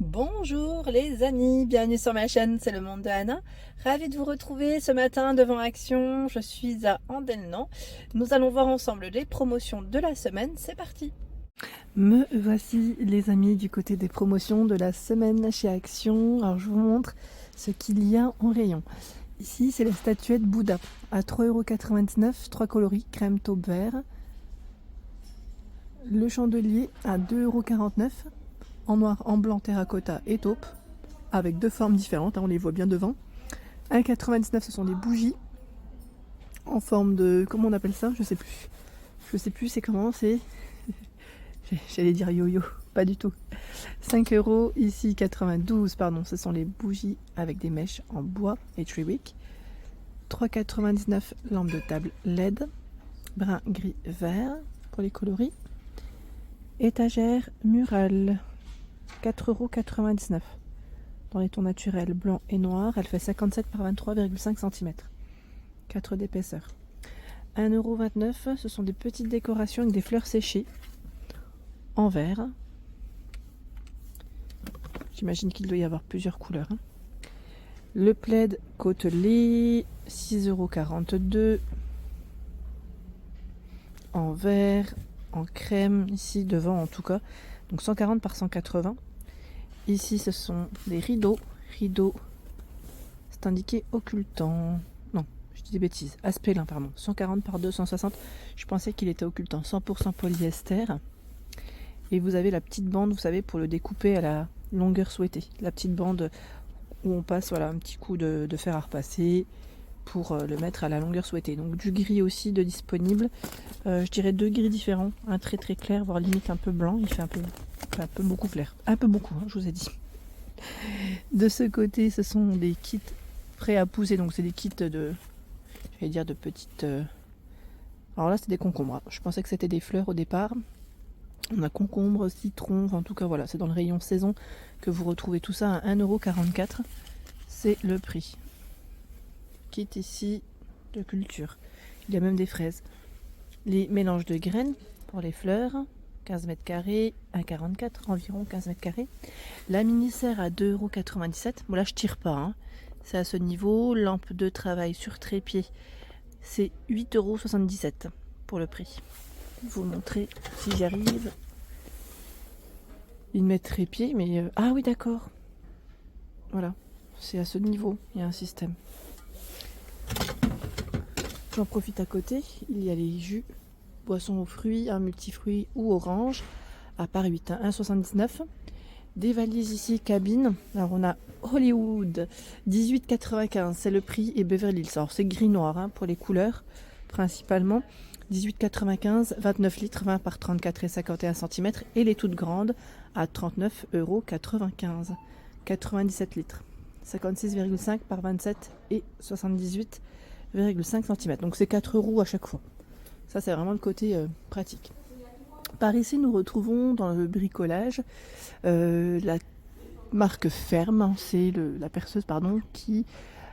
Bonjour les amis, bienvenue sur ma chaîne, c'est le monde de Anna. Ravie de vous retrouver ce matin devant Action, je suis à Andelnan. Nous allons voir ensemble les promotions de la semaine, c'est parti. Me voici les amis du côté des promotions de la semaine chez Action. Alors je vous montre ce qu'il y a en rayon. Ici c'est la statuette Bouddha à 3,99 €, 3 coloris, crème taupe vert. Le chandelier à 2,49 €. En noir, en blanc, terracotta et taupe, avec deux formes différentes, on les voit bien devant. 1,99 €, ce sont des bougies en forme de, comment on appelle ça, je sais plus c'est comment, c'est, j'allais dire yo-yo, pas du tout. 5 € ici, 92, pardon, ce sont les bougies avec des mèches en bois et Triwick. 3,99 € lampe de table LED, brun, gris, vert pour les coloris. Étagère murale, 4,99 € dans les tons naturels blanc et noir. Elle fait 57 par 23,5 cm, 4 d'épaisseur. 1,29 €, ce sont des petites décorations avec des fleurs séchées en verre. J'imagine qu'il doit y avoir plusieurs couleurs. Le plaid côtelé, 6,42 € en vert, en crème, ici devant en tout cas, donc 140 par 180. Ici ce sont des rideaux, c'est indiqué occultant, non je dis des bêtises, aspélin pardon, 140 par 260, je pensais qu'il était occultant, 100% polyester. Et vous avez la petite bande, vous savez, pour le découper à la longueur souhaitée, la petite bande où on passe voilà, un petit coup de fer à repasser pour le mettre à la longueur souhaitée. Donc du gris aussi de disponible, je dirais deux gris différents, un très très clair, voire limite un peu blanc, il fait un peu beaucoup clair, un peu beaucoup, je vous ai dit. De ce côté, ce sont des kits prêts à pousser, donc c'est des kits de, j'allais dire de petites, alors là c'est des concombres, je pensais que c'était des fleurs au départ. On a concombre, citron, en tout cas voilà, c'est dans le rayon saison que vous retrouvez tout ça à 1,44 €, c'est le prix. Kit ici de culture, il y a même des fraises. Les mélanges de graines pour les fleurs, 15 mètres carrés, 1,44 €, environ 15 mètres carrés. La mini-serre à 2,97 €, bon là je tire pas, c'est à ce niveau. Lampe de travail sur trépied, c'est 8,77 € pour le prix. Vous montrer si j'y arrive. Ils mettent trépied, mais ah oui d'accord. Voilà, c'est à ce niveau, il y a un système. J'en profite à côté, il y a les jus, boissons aux fruits, un multifruit ou orange, à part 8, 1,79 €. Des valises ici, cabine. Alors on a Hollywood, 18,95 €, c'est le prix, et Beverly Hills. Alors c'est gris-noir pour les couleurs, principalement. 18,95 €, 29 litres, 20 par 34 et 51 cm. Et les toutes grandes à 39,95 €, 97 litres. 56,5 par 27 et 78,5 cm. Donc c'est 4 € à chaque fois. Ça c'est vraiment le côté pratique. Par ici nous retrouvons dans le bricolage la marque Ferme, c'est la perceuse qui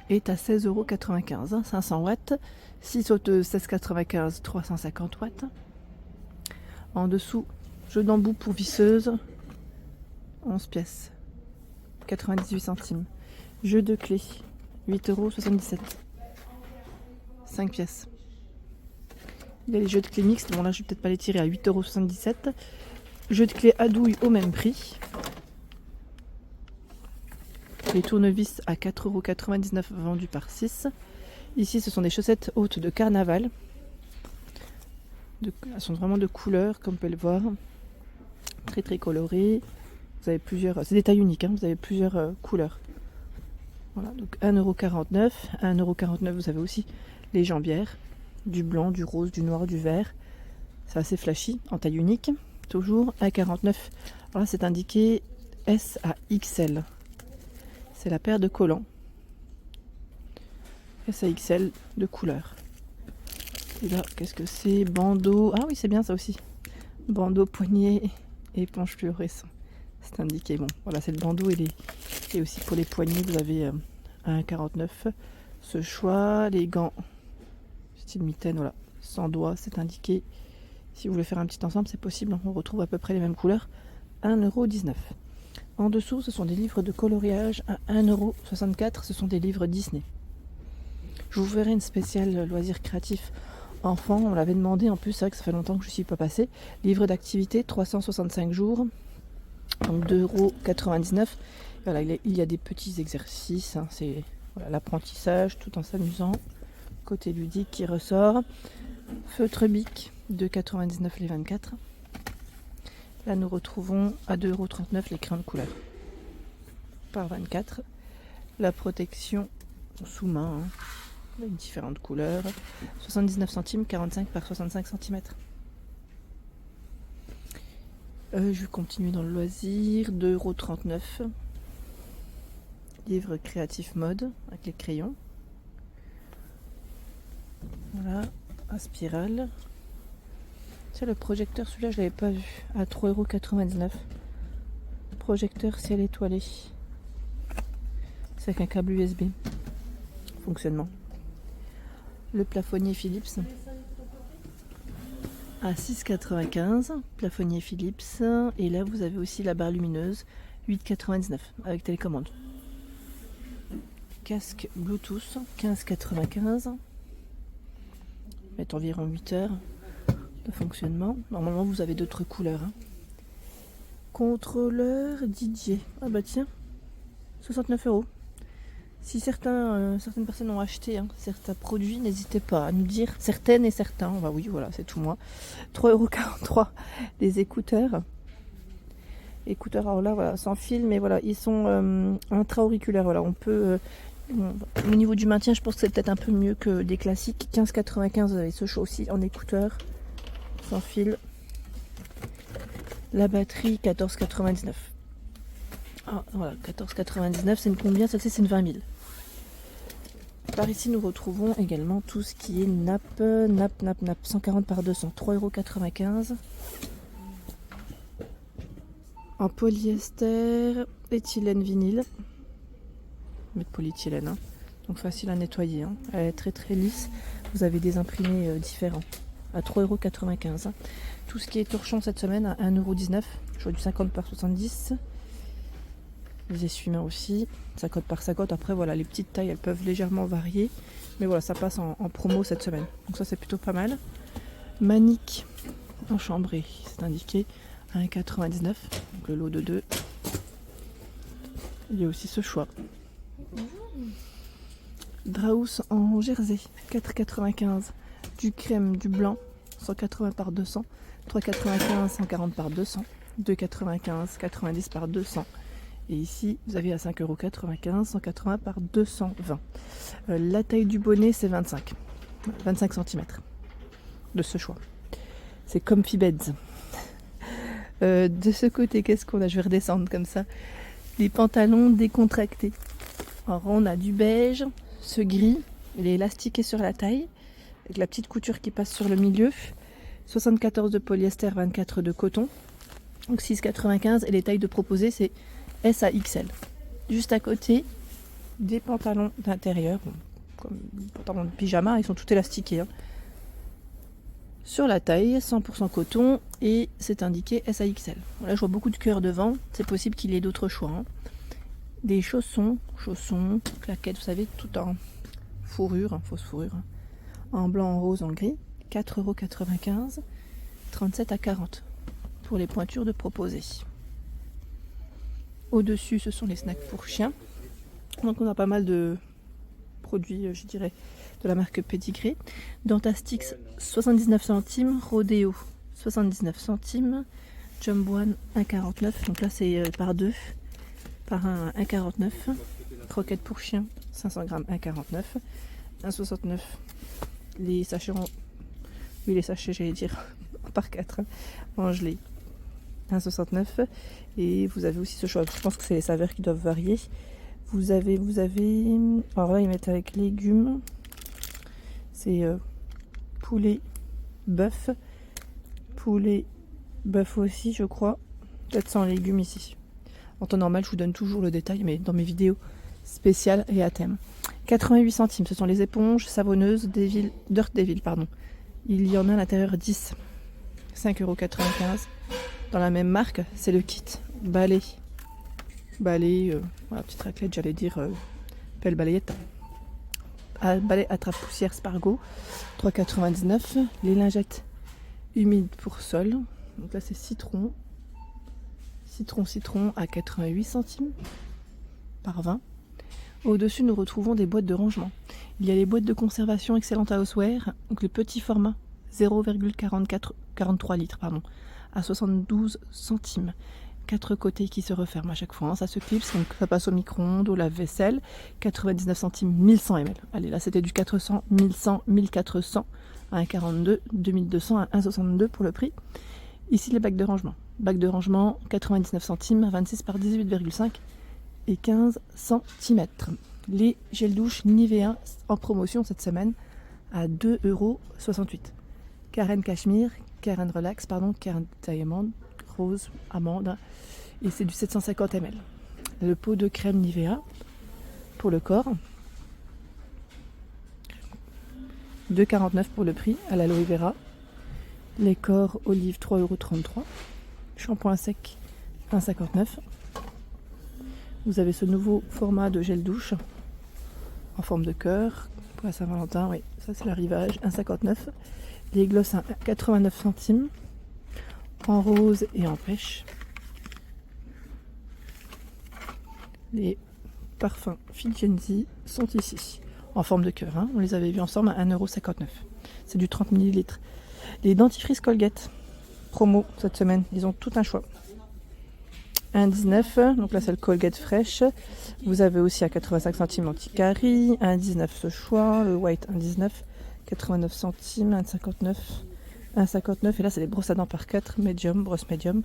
est à 16,95 €, 500 watts, 6 sauteuses 16,95 €, 350 watts. En dessous, jeu d'embout pour visseuse, 11 pièces, 98 centimes. Jeu de clés, 8,77 €, 5 pièces. Il y a les jeux de clés mixtes, bon là je vais peut-être pas les tirer, à 8,77 €. Jeu de clés à douille au même prix. Les tournevis à 4,99 € vendus par 6. Ici ce sont des chaussettes hautes de carnaval. Elles sont vraiment de couleur comme vous pouvez le voir. Très très colorées. Vous avez plusieurs, c'est des tailles uniques, vous avez plusieurs couleurs. Voilà, donc 1,49 €. 1,49 €, vous avez aussi les jambières. Du blanc, du rose, du noir, du vert. C'est assez flashy, en taille unique. Toujours 1,49 €. Alors là c'est indiqué S à XL. C'est la paire de collants. S à XL de couleur. Et là, qu'est-ce que c'est? Bandeau. Ah oui, c'est bien ça aussi. Bandeau, poignet, éponge fluorescent. C'est indiqué. Bon, voilà, c'est le bandeau et aussi pour les poignets, vous avez 1,49 €. Ce choix, les gants, style mitaine, voilà, sans doigts, c'est indiqué. Si vous voulez faire un petit ensemble, c'est possible. On retrouve à peu près les mêmes couleurs. 1,19 €. En dessous, ce sont des livres de coloriage à 1,64 €. Ce sont des livres Disney. Je vous ferai une spéciale loisirs créatifs enfants. On l'avait demandé en plus, c'est vrai que ça fait longtemps que je ne suis pas passée. Livre d'activité, 365 jours. Donc 2,99 €. Voilà, il y a des petits exercices. Hein, c'est voilà, l'apprentissage tout en s'amusant. Côté ludique qui ressort. Feutre Bic, 2,99 € les 24. Là, nous retrouvons à 2,39 € les crayons de couleur par 24. La protection sous-main, hein, avec différentes couleurs. 79 centimes, 45 par 65 cm. Je vais continuer dans le loisir. 2,39 €. Livre créatif mode avec les crayons. Voilà, à spirale. Tiens, le projecteur, celui-là, je l'avais pas vu. À 3,99 €. Projecteur ciel étoilé. C'est avec un câble USB. Fonctionnement. Le plafonnier Philips. À 6,95 €. Plafonnier Philips. Et là, vous avez aussi la barre lumineuse. 8,99 € avec télécommande. Casque Bluetooth. 15,95 €. Met environ 8 heures de fonctionnement. Normalement, vous avez d'autres couleurs. Hein. Contrôleur DJ. Ah bah tiens, 69 €. Si certaines personnes ont acheté certains produits, n'hésitez pas à nous dire. Certaines et certains. Bah oui, voilà, c'est tout moi. 3,43 € les écouteurs. Écouteurs, alors là, voilà, sans fil, mais voilà, ils sont intra-auriculaires. Voilà, on peut. Au niveau du maintien, je pense que c'est peut-être un peu mieux que des classiques. 15,95 €, vous avez ce choix aussi en écouteurs, sans fil. La batterie, 14,99 €. Ah, voilà, 14,99 €, c'est une combien? Celle-ci, c'est une 20 000. Par ici, nous retrouvons également tout ce qui est nappe. 140 par 200, 3,95 €. En polyester, éthylène vinyle. De polyéthylène, hein. Donc facile à nettoyer, hein. Elle est très très lisse. Vous avez des imprimés différents à 3,95 €. Tout ce qui est torchon cette semaine à 1,19 €. Je vois du 50 par 70. Les essuie-mains aussi, 50 par 50. Après voilà, les petites tailles elles peuvent légèrement varier, mais voilà, ça passe en promo cette semaine. Donc ça c'est plutôt pas mal. Manique en chambrée, c'est indiqué à 1,99 €. Donc le lot de 2. Il y a aussi ce choix. Draus en jersey, 4,95 €. Du crème, du blanc, 180 par 200. 3,95 €, 140 par 200. 2,95 €, 90 par 200. Et ici, vous avez à 5,95 €, 180 par 220. La taille du bonnet, c'est 25 cm de ce choix. C'est Comfy Beds. De ce côté, qu'est-ce qu'on a? Je vais redescendre comme ça. Les pantalons décontractés. Alors, on a du beige, ce gris, il est élastiqué sur la taille, avec la petite couture qui passe sur le milieu. 74 de polyester, 24 de coton. Donc 6,95 €. Et les tailles de proposer, c'est S à XL. Juste à côté, des pantalons d'intérieur, comme des pantalons de pyjama, ils sont tout élastiqués. Hein. Sur la taille, 100% coton, et c'est indiqué S à XL. Là, je vois beaucoup de cœurs devant, c'est possible qu'il y ait d'autres choix. Hein. Des chaussons, claquettes, vous savez, tout en fourrure, fausse fourrure, hein. En blanc, en rose, en gris, 4,95 €, 37 à 40 pour les pointures de proposer. Au-dessus, ce sont les snacks pour chiens. Donc on a pas mal de produits, je dirais, de la marque Pedigree. Dentastix, 79 centimes. Rodeo, 79 centimes. Jumbo One, 1,49 €. Donc là, c'est par 2. Par 1,49 €. Croquettes pour chiens, 500 grammes, 1,49 €. 1,69 €. Les sachets, les sachets, j'allais dire, par 4. En gelée, 1,69 €. Et vous avez aussi ce choix. Je pense que c'est les saveurs qui doivent varier. Vous avez. Alors là, ils mettent avec légumes. C'est poulet, bœuf. Poulet, bœuf aussi, je crois. Peut-être sans légumes ici. En temps normal, je vous donne toujours le détail, mais dans mes vidéos spéciales et à thème. 88 centimes, ce sont les éponges savonneuses Dirt Devil, pardon. Il y en a à l'intérieur 10. 5,95 €. Dans la même marque, c'est le kit balai balai, voilà, petite raclette, j'allais dire pelle balayette. Balai attrape-poussière Spargo, 3,99. Les lingettes humides pour sol. Donc là c'est citron à 88 centimes par 20. Au-dessus, nous retrouvons des boîtes de rangement. Il y a les boîtes de conservation Excellent Houseware, donc le petit format 0,43 litres à 72 centimes. 4 côtés qui se referment à chaque fois, hein. Ça se clipse, donc ça passe au micro-ondes, au lave-vaisselle. 99 centimes, 1100 ml. Allez, là c'était du 400, 1100, 1400 à 1,42, 2200 à 1,62 pour le prix. Ici les bacs de rangement. Bac de rangement 99 centimes, 26 par 18,5 et 15 cm. Les gels douche Nivea en promotion cette semaine à 2,68 €. Karen Cachemire, Karen Relax, Karen Diamond, Rose, Amande. Et c'est du 750 ml. Le pot de crème Nivea pour le corps. 2,49 € pour le prix à l'aloe vera. Les corps olive 3,33 €. Shampoing sec 1,59 €. Vous avez ce nouveau format de gel douche en forme de cœur pour la Saint-Valentin. Oui, ça c'est l'arrivage, 1,59 €. Les glosses à 89 centimes en rose et en pêche. Les parfums Figenzi sont ici en forme de cœur, hein. On les avait vus ensemble à 1,59 €. C'est du 30 ml. Les dentifrices Colgate promo cette semaine, ils ont tout un choix. 1,19 €, donc là c'est le Colgate fraîche. Vous avez aussi à 85 centimes l'anti-carie, 1,19 € ce choix, le white 1,19 €, 89 centimes, 1,59 €. Et là c'est les brosses à dents par 4, medium, brosse medium,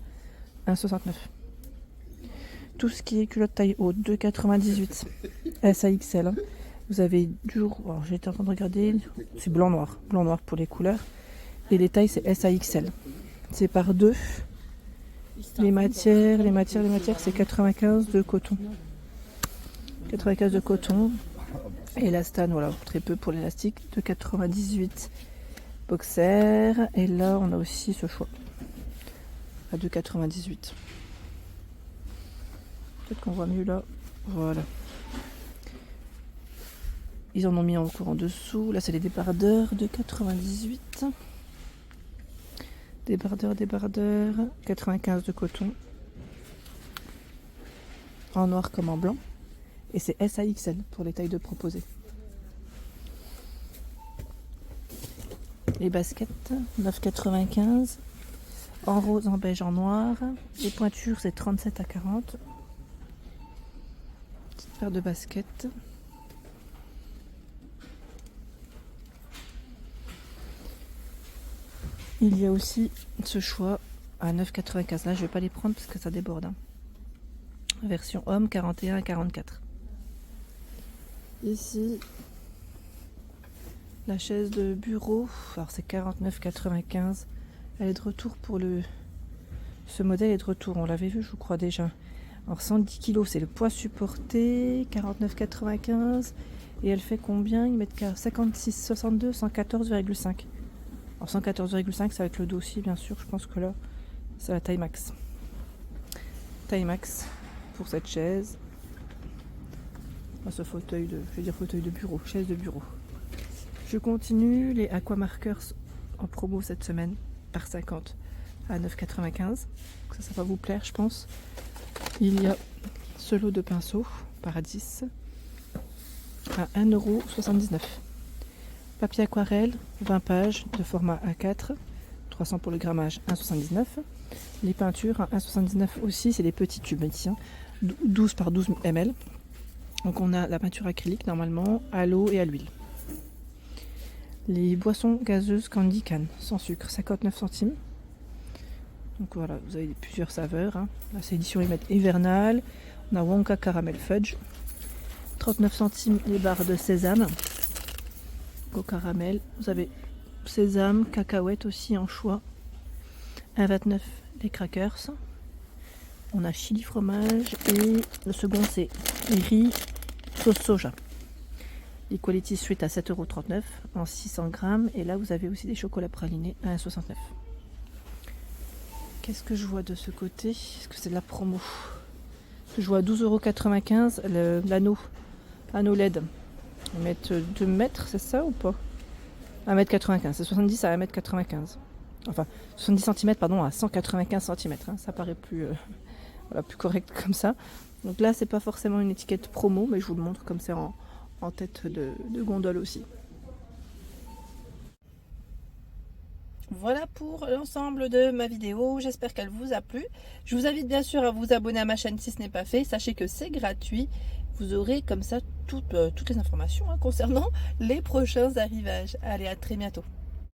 1,69 €. Tout ce qui est culotte taille haute, 2,98 SAXL. Hein. Vous avez du jour, j'étais en train de regarder, c'est blanc-noir pour les couleurs. Et les tailles c'est SAXL. C'est par 2. Les matières, c'est 95 de coton. 95 de coton. Et l'astane, voilà, très peu pour l'élastique, de 98 boxer. Et là, on a aussi ce choix à 2,98. Peut-être qu'on voit mieux là. Voilà. Ils en ont mis encore en dessous. Là, c'est les débardeurs de 98. Débardeur, 95 de coton. En noir comme en blanc. Et c'est SAXL pour les tailles de proposées. Les baskets, 9,95. En rose, en beige, en noir. Les pointures, c'est 37 à 40. Petite paire de baskets. Il y a aussi ce choix à 9,95. Là, je ne vais pas les prendre parce que ça déborde. Hein. Version homme, 41 à 44. Ici, la chaise de bureau. Alors, c'est 49,95. Elle est de retour pour le... Ce modèle est de retour. On l'avait vu, je crois, déjà. Alors, 110 kg, c'est le poids supporté. 49,95. Et elle fait combien? Ils mettent 56,62, 114,5. Alors 114,5, ça va être le dos aussi, bien sûr. Je pense que là, c'est la taille max. Taille max pour cette chaise. Ce fauteuil de, je vais dire fauteuil de bureau, chaise de bureau. Je continue les Aquamarkers en promo cette semaine par 50 à 9,95. Ça va vous plaire, je pense. Il y a ce lot de pinceaux par 10 à 1,79 €. Papier aquarelle, 20 pages de format A4, 300 pour le grammage, 1,79 €. Les peintures, 1,79 € aussi, c'est des petits tubes ici, hein, 12 par 12 ml. Donc on a la peinture acrylique normalement, à l'eau et à l'huile. Les boissons gazeuses Candy Can, sans sucre, 59 centimes. Donc voilà, vous avez plusieurs saveurs. Hein. Là c'est édition hivernale. On a Wonka Caramel Fudge, 39 centimes les barres de sésame. Au caramel, vous avez sésame, cacahuètes aussi en choix, 1,29 € les crackers. On a chili fromage et le second c'est riz sauce soja. Equality Sweet à 7,39 € en 600 grammes. Et là vous avez aussi des chocolats pralinés à 1,69 €. Qu'est-ce que je vois de ce côté? Est-ce que c'est de la promo? Je vois 12,95 € l'anneau. Anneau LED. Ils mettent 2 mètres, c'est ça ou pas? 1,95 m. C'est 70 à 1,95 m. Enfin, 70 cm pardon, à 195 cm. Hein. Ça paraît plus, voilà, plus correct comme ça. Donc là, c'est pas forcément une étiquette promo, mais je vous le montre comme c'est en tête de gondole aussi. Voilà pour l'ensemble de ma vidéo, j'espère qu'elle vous a plu. Je vous invite bien sûr à vous abonner à ma chaîne si ce n'est pas fait. Sachez que c'est gratuit. Vous aurez comme ça toutes les informations concernant les prochains arrivages. Allez, à très bientôt.